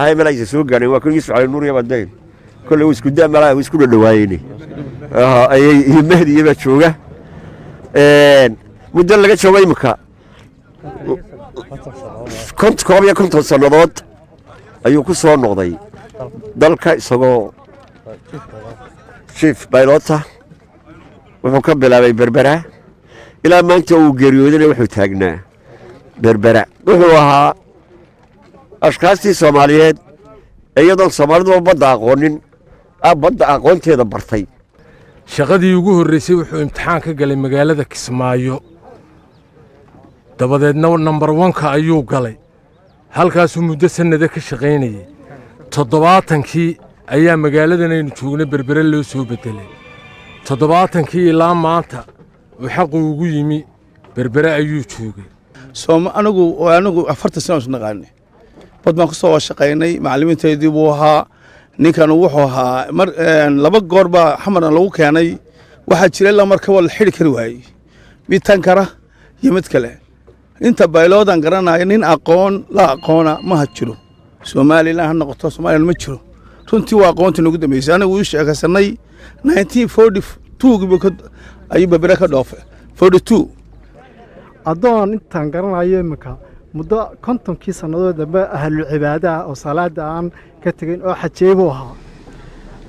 هاي ملاك سوق يعني وكل يسوع على النور يبدين كل ويس قدام ملاك ويس كل الدوايني يمهدي يبى شوقه مدلقة شوي مكا كنت كوبيا كنت السنوات أيوة كسر النقطي دلك سقو شيف بايلوتا وحكم على بربرة إلى ما أنت وجريودنا وحتاجنا بربرة وهو أشخاص سوماليين أيضا سوماليين وبدأ قونين بدأ قونت هذا برتي shaqadii ugu horeysay wuxuu imtixaan ka galay magaalada Kismaayo dabadeedna number 1ka ayuu galay halkaas uu muddo sanad ka shaqeynayay 70kii ayaa magaaladan aynu joognay berbere loo soo bedelay 70kii ilaa maanta uu xaq ugu yimi berbere ayuu joogay anigu 40 sano isna qaanay bad ma ku soo shaqeynay macallimiinteedii buu ahaa ninkan wuxuu ahaa mar laba goorba xamarna lagu keenay waxa jiray la marka wal xiri kari waayay mid tan kara iyo mid kale inta bayloodan garanay nin aqoon la aqoona ma jiro Soomaaliland noqoto Soomaaliland ma jiro runtii waa aqoonta ugu dambeysay anigu u sheekaysanay 1942 ayuu berbere ka dhoofay 42 adoon intaan garanayo imika muddo 50kii sanadood dambe ahlu cibaada oo salaada aan ka tagin oo xajeebo ahaa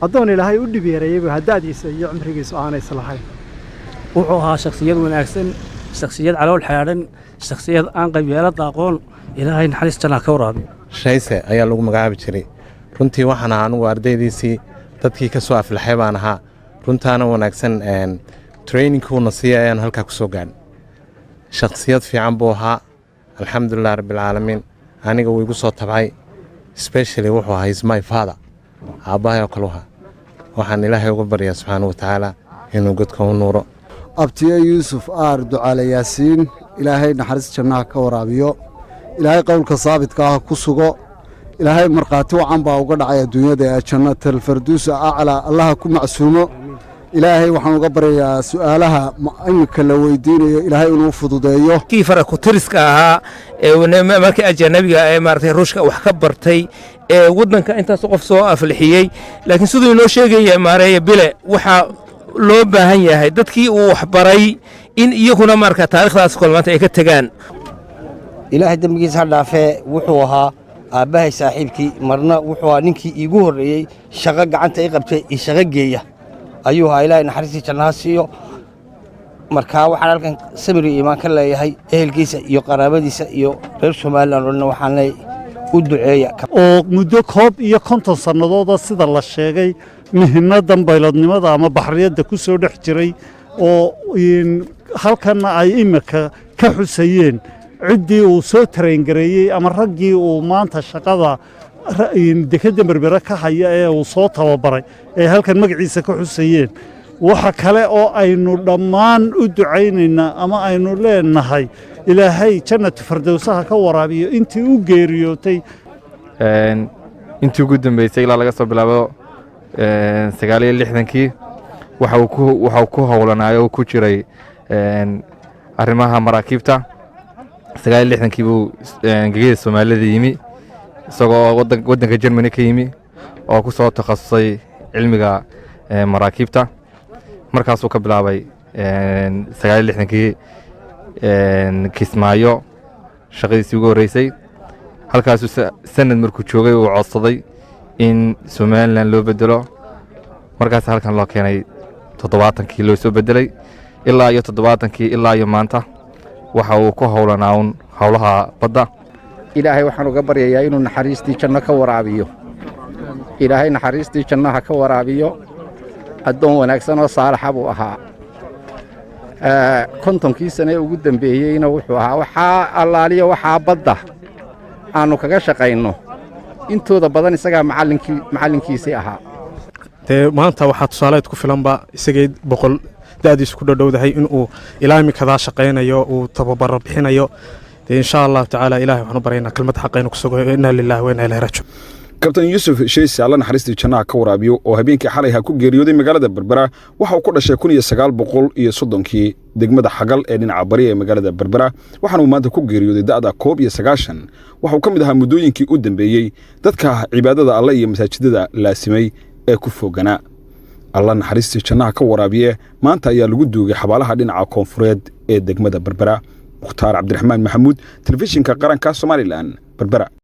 adoon ilaahay u dhibeerayay hadaadiisa iyo cumrigiisa aanay islahayn wuxuu ahaa shakhsiyad wanaagsan shakhsiyad calool xaaran shakhsiyad aan qabyaalad aqoon ilaahay naxariistana ka waraabiyo shayse ayaa lagu magacaabi jiray runtii waxaan anigu ardaydiisii dadkii ka soo aflaxay baan ahaa runtaana wanaagsan trainingkuuna siiyay ayaan halkaa ku soo gaadhay shakhsiyad fiican buu ahaa alxamdulilah rabbilcaalamiin aniga wuu igu soo tabcay especially wuxuu ahaa is my father aabbahay oo kaluha waxaan ilaahay uga baryaa subxaanahu watacaala inuu godka u nuuro abtiye yuusuf aar ducaale yaasiin ilaahay naxariis jannaha ka waraabiyo ilaahay qowlka saabidka ah ku sugo ilaahay markhaati wacan baa uga dhacay adduunyada ee jannatul firdaws aclaa allaha ku macsuumo ilaahay waxaan uga baryaa su'aalaha imika la weydiinayo ilaahay inuu fududeeyo kii fara ku tiriska ahaa ee markii ajnabiga ee maartay ruushka wax ka bartay ee wadanka intaas qof soo aflixiyay laakiin sidoo inoo sheegay maareeya bile waxa loo baahan yahay dadkii uu wax baray in iyaguna marka taariikhdaas kulmaanta ay ka tagaan ilaahay dambigiisa dhaafee wuxuu ahaa aabahay saaxiibkii marna wuxuu ahaa ninkii iigu horeeyay shaqo gacanta ay qabtay iyo shaqo geeya ayuu ahaa ilaahay naxariistii jannaha siiyo markaa waxaan halkan samiri iimaan ka leeyahay ehelkiisa iyo qaraabadiisa iyo reer Soomaaliland oo dhan waxaan leeyahay u duceeya oo muddo koob iyo 50 sanadooda sida la sheegay mihnadan bayladnimada ama baxriyada ku soo dhex jiray oo halkan ay imika ka xusayeen ciddii uu soo train gareeyay ama raggii uu maanta shaqada dekada berbere ka haya ee uu soo tababaray ee halkan magaciisa ka xusayeen waxa kale oo aynu dhammaan u ducaynaynaa ama aynu leenahay ilaahay jannatu firdawsaha ka waraabiyo intii u geeriyootay intii ugu dambeysay ilaa laga soo bilaabo 69kii waxa uu ku howlanayo ku jiray arrimaha maraakiibta 69kii buu gegida Soomaalida yimi isagoo wadanka Germany ka yimi oo ku soo takhasusay cilmiga maraakiibta markaas uu ka bilaabay 69kii Kismaayo shaqadiisii ugu horeysay halkaas sanad markuu joogay uu codsaday in Somaliland loo bedelo markaas halkan loo keenay 70kii loo soo bedelay ilaa iyo 70kii ilaa iyo maanta waxa uu ku howlanaa howlaha badda ilaahay waxaan uga baryayaa inuu naxariistii janno ka waraabiyo ilaahay naxariistii jannaha ka waraabiyo adoon wanaagsan oo saalaxa buu ahaa 50kii sano ugu dambeeyayna wuxuu ahaa waxa allaaliyo waxa badda aanu kaga shaqeyno intooda badan isaga macallinkiisii ahaa maanta waxa tusaaleed ku filanba isagay 100 daadiis ku dhawdahay in uu ilaami kada shaqeynayo uu tababar bixinayo insha Allah ta'ala ilaahay waxaan baraynaa kelmad xaqayna ku sugo inna lillahi wa inna ilayhi raaji'uun kabtan Yuusuf Sheeysi alla naxariistii jannaha ka waraabiyo oo habeenkii xalay ku geeriyooday magaalada Berbera waxa uu ku dhashay 1930kii degmada xagal ee dhinaca bari ee magaalada berbera waxaana uu maanta ku geeriyooday da'da 91 waxa uu ka mid ahaa muddooyinkii u dambeeyey dadka cibaadada alle iyo masaajidada laasimay ee ku foganaa alla naxariistii jannaha ka waraabiye maanta ayaa lagu duugay xabaalaha dhinaca koonfureed ee degmada berbera mukhtaar cabdiraxmaan maxamuud telefishinka qaranka Somaliland berbera